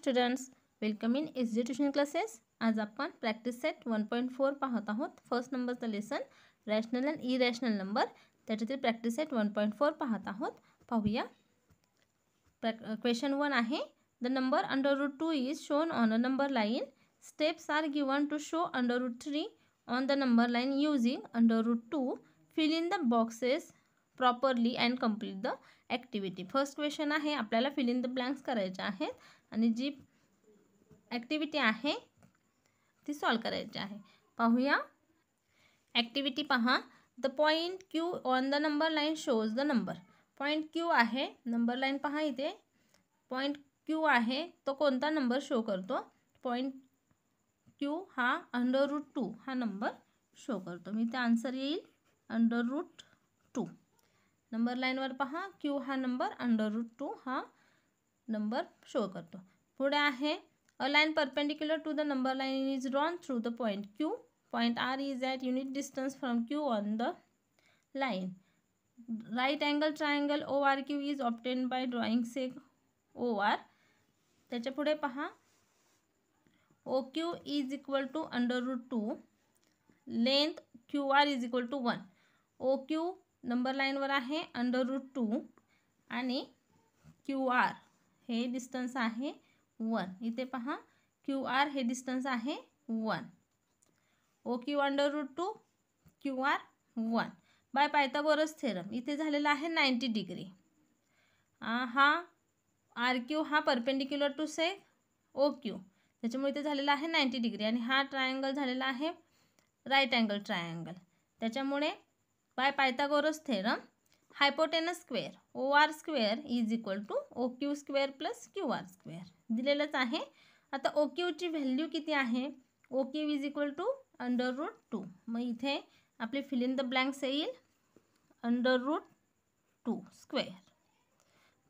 Students, welcome in SJ tuition classes. आज आपण practice set 1.4 पाहत आहोत। फर्स्ट नंबरचा lesson rational and irrational number, त्याच्यातील प्रॅक्टिस सेट 1.4 पाहत आहोत। पाहूया। क्वेश्चन 1 आहे, the number √2 is shown on a number line. Steps are given to show √3 on the number line using √2. Fill in the boxes properly and complete the activity. First question आहे, आपल्याला fill in the blanks करायचे आहेत आणि जी activity आहे ती solve करायची आहे। पाहूया। ॲक्टिव्हिटी पहा। The point Q on the number line shows the number. Point Q आहे, नंबर लाइन पहा, इथे पॉइंट Q आहे, तो कोणता नंबर शो करतो? पॉइंट Q हा √2 हा नंबर शो करतो। मी ते आन्सर येईल √2। नंबर लाईनवर पहा, Q हा नंबर √2 हा नंबर शो करतो। पुढे आहे, a line perpendicular to the number line is drawn through the point Q. Point R is at unit distance from Q on the line. Right angle triangle ORQ is obtained by drawing sec OR. त्याच्या पुढे पहा, OQ is equal to √2. Length QR is equal to 1. OQ number लाईनवर आहे √2 आणि QR हे distance आहे 1. इथे पहा, QR हे डिस्टन्स आहे 1. OQ √2, QR 1. Bye Pythagoras theorem इथे झालेला आहे 90 डिग्री. हा RQ हा परपेंडिक्युलर टू से OQ, त्याच्यामुळे इथे झालेला आहे 90 डिग्री आणि हा ट्रायंगल झालेला आहे राईट अँगल ट्रायंगल. त्याच्यामुळे by Pythagoras theorem hypotenuse square OR square is equal to OQ square plus QR square दिलेलंच आहे। आता OQ ची व्हॅल्यू किती आहे? OQ is equal to √2. मग इथे आपले फिल इन द ब्लँक्स येईल √2 square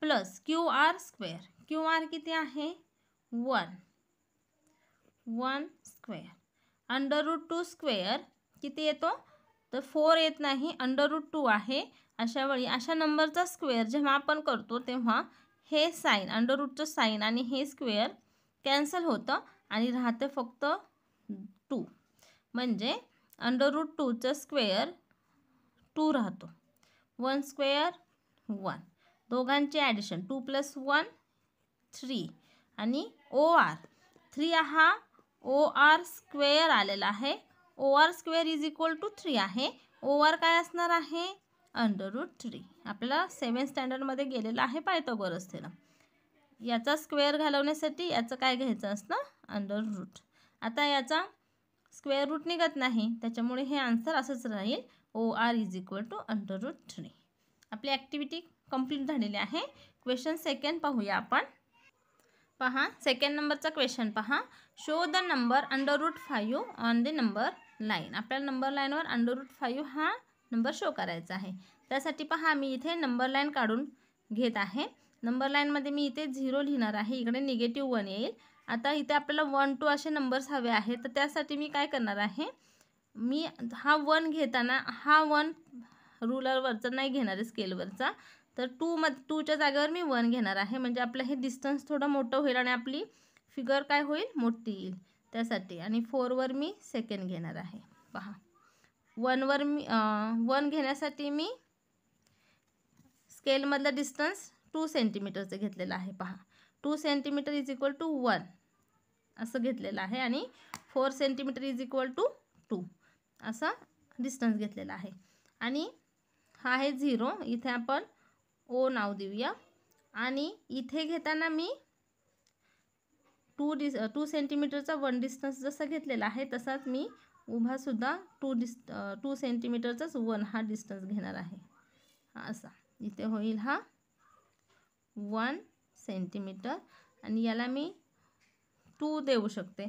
plus QR square. QR किती आहे? 1 स्क्वेअर. √2 स्क्वेअर किती येतो? तर 4 येत नाही, √2 आहे। अशा वेळी अशा नंबरचा स्क्वेअर जेव्हा आपण करतो तेव्हा हे साइन √चं साइन आणि हे स्क्वेअर कॅन्सल होतं आणि राहते फक्त 2. म्हणजे √2चं स्क्वेअर 2 राहतो. 1 स्क्वेअर 1, दोघांचे ॲडिशन 2 + 1 3 आणि OR 3 हा OR स्क्वेअर आलेला आहे। OR square is equal to 3 आहे। OR काय असणार आहे? √3. आपल्याला 7th स्टँडर्डमध्ये गेलेला आहे पायथागोरस थेरम. याचा स्क्वेअर घालवण्यासाठी याचं काय घ्यायचं असतं? √. आता याचा स्क्वेअर रूट निघत नाही, त्याच्यामुळे हे आन्सर असंच राहील OR इज इक्वल टू √3. आपली ॲक्टिव्हिटी कंप्लीट झालेली आहे। क्वेश्चन सेकंड पाहूया आपण। पहा, सेकंड नंबरचा क्वेश्चन पहा, show the number √5 on the number line. आपल्याला नंबर लाईनवर √5 हा नंबर शो करायचा आहे। त्यासाठी पहा, मी इथे नंबर लाईन काढून घेत आहे। नंबर लाईनमध्ये मी इथे 0 लिहिणार आहे, इकडे -1 येईल। आता इथे आपल्याला 1 2 असे नंबर्स हवे आहेत, तर त्यासाठी मी काय करणार आहे, मी हा 1 घेताना हा 1 रुलरवरचा नाही घेणार आहे, स्केलवरचा, तर 2च्या जागेवर मी 1 घेणार आहे। म्हणजे आपलं हे डिस्टन्स थोडं मोठं होईल आणि आपली फिगर काय होईल? मोठी येईल त्यासाठी। आणि 4 वर मी सेकंड घेणार आहे। पहा, 1 वर मी 1 घेण्यासाठी मी स्केलमधलं डिस्टन्स 2 सेंटीमीटरचं घेतलेलं आहे। पहा, 2 सेंटीमीटर इज इक्वल टू 1 असं घेतलेलं आहे आणि 4 सेंटीमीटर इज इक्वल टू 2 असा डिस्टन्स घेतलेला आहे। आणि हा आहे 0, इथे आपण O नाव देऊया। आणि इथे घेताना मी 2 सेंटीमीटरचा 1 डिस्टन्स जसा घेतलेला आहे तसाच मी उभा सुद्धा 2 सेंटीमीटरचाच 1 हा डिस्टन्स घेणार आहे। हा असा इथे होईल हा 1 सेंटीमीटर आणि याला मी 2 देऊ शकते,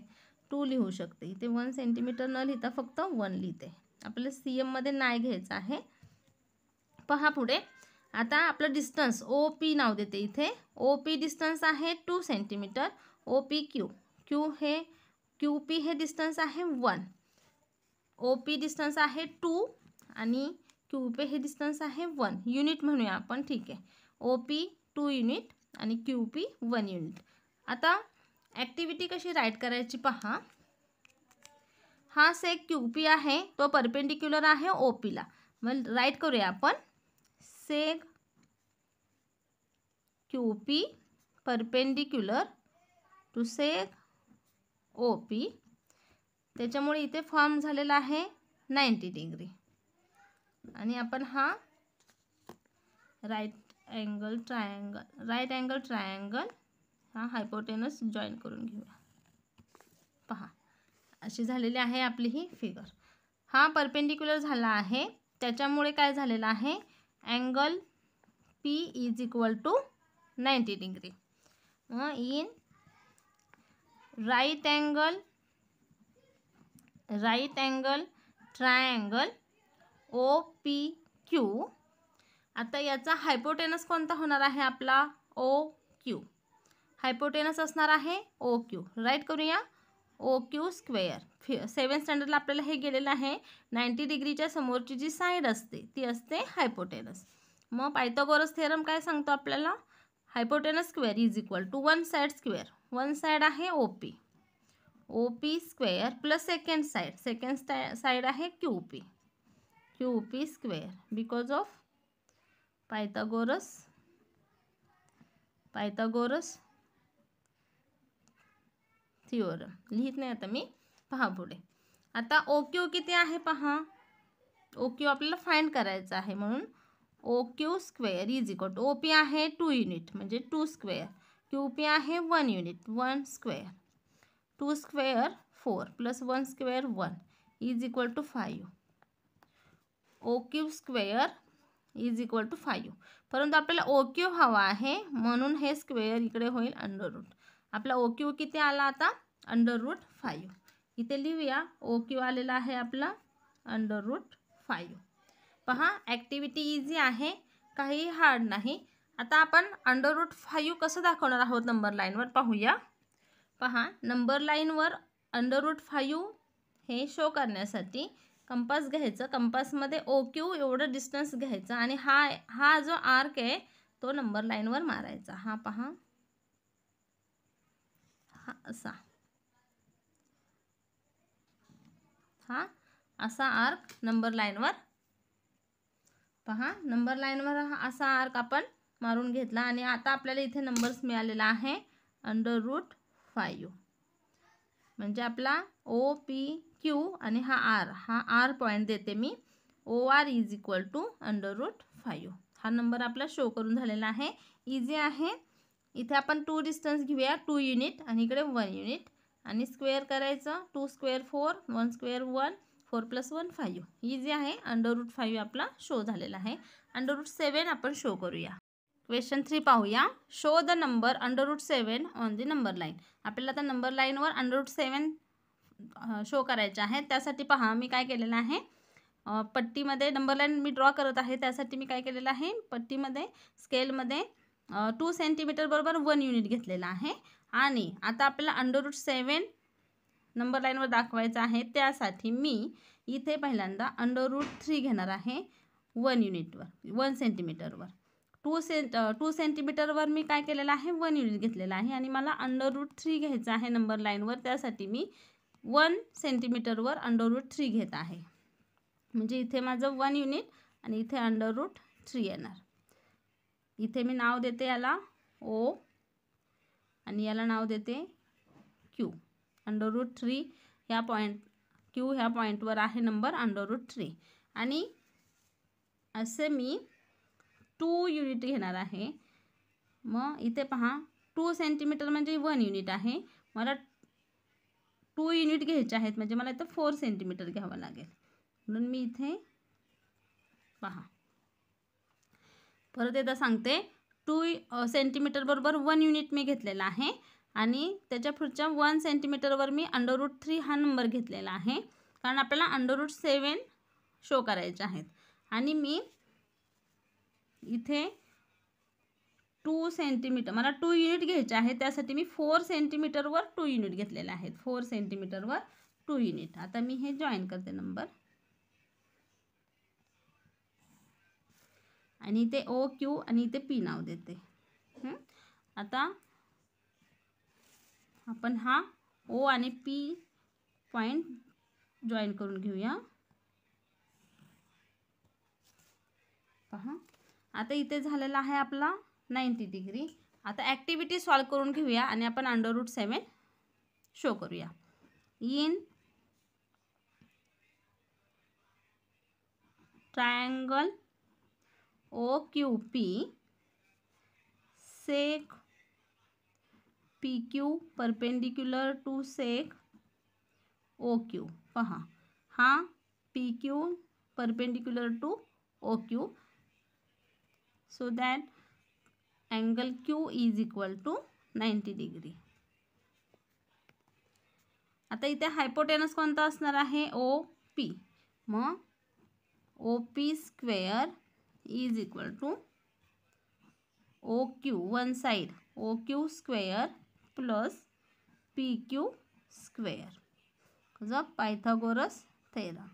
2 लिहू शकते। इथे 1 सेंटीमीटर न लिहिता फक्त 1 लिहिते। आपल्याला CM मध्ये नाही घ्यायचं आहे। पहा पुढे, आता आपलं डिस्टन्स OP नाव देते इथे। OP डिस्टन्स आहे 2 सेंटीमीटर। OPQ QP हे डिस्टन्स आहे 1, OP डिस्टन्स आहे 2 आणि QP हे डिस्टन्स आहे 1 युनिट म्हणूया आपण, ठीक आहे। OP 2 युनिट आणि QP 1 युनिट। आता ॲक्टिव्हिटी कशी राईट करायची पहा. हा सेक QP आहे, तो परपेंडिक्युलर आहे OPला. मग राईट करूया आपण. Seg QP perpendicular to seg OP. त्याच्यामुळे इथे फॉर्म झालेला आहे 90 डिग्री. आणि आपण हा राईट अँगल ट्रायंगल हा हायपोटेनस जॉईन करून घेऊया. पहा अशी झालेली आहे आपली ही फिगर. हा परपेंडिक्युलर झाला आहे, त्याच्यामुळे काय झालेलं आहे, angle P is equal to 90 degree. In right angle triangle OPQ. आता याचा हायपोटेनस कोणता होणार आहे आपला, OQ. हायपोटेनस असणार आहे OQ. राईट करूया. OQ square. 7th स्टँडर्डला आपल्याला हे गेलेलं आहे. 90 डिग्रीच्या समोरची जी साईड असते ती असते हायपोटेनस. मग पायथागोरस थेरम काय सांगतो आपल्याला, hypotenuse square is equal to one side square. One side आहे OP स्क्वेअर प्लस सेकंड साईड आहे QP square. Because of Pythagoras theorem. लिहित नाही आता मी, पहा पुढे. आता OQ किती आहे पहा. OQ आपल्याला फाइंड करायचा आहे, म्हणून OQ square is equal to OP आहे 2 युनिट म्हणजे 2 स्क्वेअर. QP आहे 1 unit 1 square. 2 square 4 plus 1 square 1 is equal to 5. OQ square is equal to 5. परंतु आपल्याला OQ हवा आहे, म्हणून हे स्क्वेअर इकडे होईल अंडर रूट. आपला OQ किती आला आता, अंडर रूट 5. इथे लिहूया. OQ आलेला आहे आपला अंडर रूट 5. पहा ॲक्टिव्हिटी इझी आहे, काही हार्ड नाही. आता आपण अंडर रूट 5 कसं दाखवणार आहोत नंबर लाईनवर पाहूया. पहा नंबर लाईनवर अंडर रूट 5 हे शो करण्यासाठी कंपास घ्यायचं. कंपासमध्ये OQ एवढं डिस्टन्स घ्यायचं आणि हा जो आर्क आहे तो नंबर लाईनवर मारायचा. हा पहा, हा असा आर्क नंबर लाईनवर. पहा नंबर लाईनवर असा आर्क आपण मारून घेतला आणि आता आपल्याला इथे नंबर्स मिळालेला आहे अंडर रूट 5. म्हणजे आपला OPQ आणि हा R पॉईंट देते मी. OR is equal to under root 5. हा नंबर आपला शो करून झालेला आहे. इझी आहे. इथे आपण 2 डिस्टन्स घेऊया 2 युनिट आणि इकडे 1 युनिट आणि स्क्वेअर करायचं. 2 स्क्वेअर 4 1 स्क्वेअर 1 4 प्लस 1 5. इझी आहे. अंडर रूट 5 आपला शो झालेला आहे. अंडर रूट 7 आपण शो करूया. क्वेश्चन 3 पाहूया. Show the number under root 7 on the number line. आपल्याला आता नंबर लाईनवर अंडर रूट 7 शो करायचे आहे. त्यासाठी पहा मी काय केलेलं आहे, पट्टीमध्ये नंबर लाईन मी ड्रॉ करत आहे. त्यासाठी मी काय केलेलं आहे, पट्टीमध्ये स्केलमध्ये 2 सेंटीमीटर बरोबर 1 युनिट घेतलेला आहे. आणि आता आपल्याला अंडर रूट 7 नंबर लाईनवर दाखवायचं आहे. त्यासाठी मी इथे पहिल्यांदा अंडर रूट 3 घेणार आहे 1 युनिटवर 1 सेंटीमीटरवर. 2 सेंटीमीटरवर मी काय केलेलं आहे 1 युनिट घेतलेलं आहे आणि मला अंडर रूट 3 घ्यायचं आहे नंबर लाईनवर. त्यासाठी मी 1 सेंटीमीटरवर अंडर रूट 3 घेत आहे. म्हणजे इथे माझं 1 युनिट आणि इथे अंडर रूट 3 येणार. इथे मी नाव देते याला O आणि याला नाव देते Q. अंडर रूट 3 ह्या पॉईंट Q ह्या पॉईंटवर आहे नंबर अंडर रूट 3. आणि असे मी 2 युनिट घेणार आहे. मग इथे पहा 2 सेंटीमीटर म्हणजे 1 युनिट आहे. मला 2 युनिट घ्यायचे आहेत म्हणजे मला इथं 4 सेंटीमीटर घ्यावं लागेल. म्हणून मी इथे पहा परत एकदा सांगते, 2 सेंटीमीटर बरोबर 1 युनिट मी घेतलेला आहे आणि त्याच्या पुढच्या 1 सेंटीमीटरवर मी अंडर रूट 3 हा नंबर घेतलेला आहे. कारण आपल्याला अंडर रूट 7 शो करायचे आहेत. आणि मी इथे 2 सेंटीमीटर मला 2 युनिट घ्यायचे आहे. त्यासाठी मी 4 सेंटीमीटरवर 2 युनिट घेतलेले आहेत. 4 सेंटीमीटरवर 2 युनिट. आता मी हे जॉईन करते नंबर आणि इथे OQ आणि इथे P नाव देते. आता आपण हा ओ आणि पी पॉईंट जॉईन करून घेऊया. पहा आता इथे झालेला आहे आपला 90 डिग्री. आता ॲक्टिव्हिटी सॉल्व करून घेऊया आणि आपण √7 शो करूया. In triangle OQP sec PQ perpendicular to sec OQ. पहा हा PQ perpendicular to OQ, so that angle Q is equal to 90 degree. आता इथे हायपोटेनस कोणता असणार आहे? OP. मग OP square is equal to OQ one side OQ square plus PQ square. The Pythagoras theorem.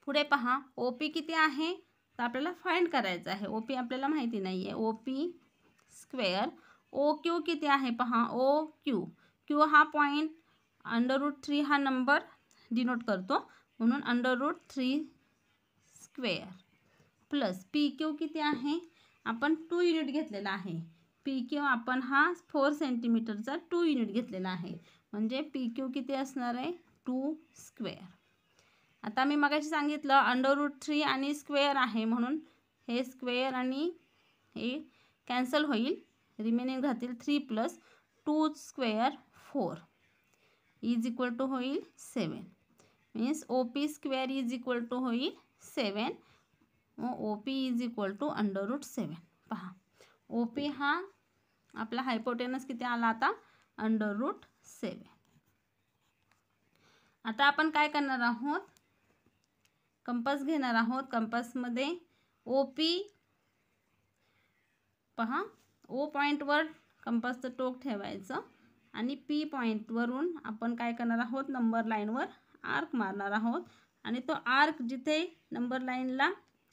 पुढे पहा OP किती आहे तर आपल्याला फाइंड करायचं आहे. OP आपल्याला माहिती नाही आहे. OP square. OQ किती आहे पहा. OQ Q हा पॉईंट √3 हा नंबर डिनोट करतो म्हणून √3 स्क्वेअर प्लस PQ किती आहे. आपण 2 युनिट घेतलेला आहे. PQ आपण हा 4 सेंटीमीटरचा 2 युनिट घेतलेला आहे म्हणजे PQ किती असणार आहे 2 स्क्वेअर. आता मी मगाशी सांगितलं √3 आणि स्क्वेअर आहे म्हणून हे स्क्वेअर आणि हे कॅन्सल होईल. रिमेनिंग राहतील 3 plus 2 square 4 is equal to होईल 7. Means OP square is equal to होईल 7. OP is equal to √7. पहा OP हा आपला हायपोटेनस किती आला आता √7. आता आपण काय करणार आहोत कंपास घेणार आहोत. कंपासमध्ये OP पहा O पॉईंटवर कंपासचं टोक ठेवायचं आणि P पॉईंटवरून आपण काय करणार आहोत नंबर लाईनवर आर्क मारणार आहोत आणि तो आर्क जिथे नंबर लाईनला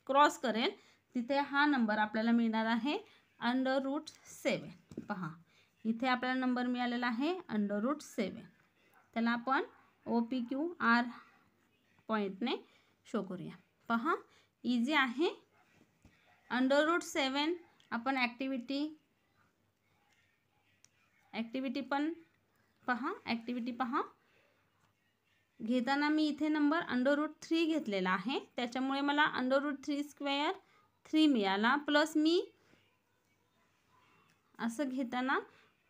क्रॉस करेल तिथे हा नंबर आपल्याला मिळणार आहे √7. पहा इथे आपल्याला नंबर मिळालेला आहे √7. त्याला आपण OPQR पॉईंटने शो करूया. पहा इझी आहे. √7 आपण ॲक्टिव्हिटी पण पहा. ॲक्टिव्हिटी पहा घेताना मी इथे नंबर √3 घेतलेला आहे त्याच्यामुळे मला √3 स्क्वेअर 3 मिळाला प्लस मी असं घेताना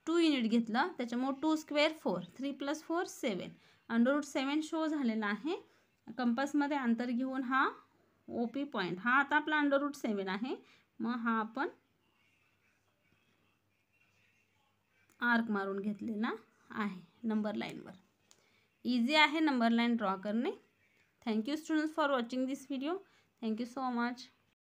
2 युनिट घेतलं त्याच्यामुळे 2 स्क्वेअर 4 3 प्लस 4 7 √7 शो झालेला आहे. कंपासमध्ये अंतर घेऊन हा OP पॉईंट हा आता आपला √7 आहे. मग हा आपण आर्क मारून घेतलेला आहे नंबर लाईनवर. इझी आहे नंबर लाईन ड्रॉ करणे. Thank you students for watching this video. Thank you so much.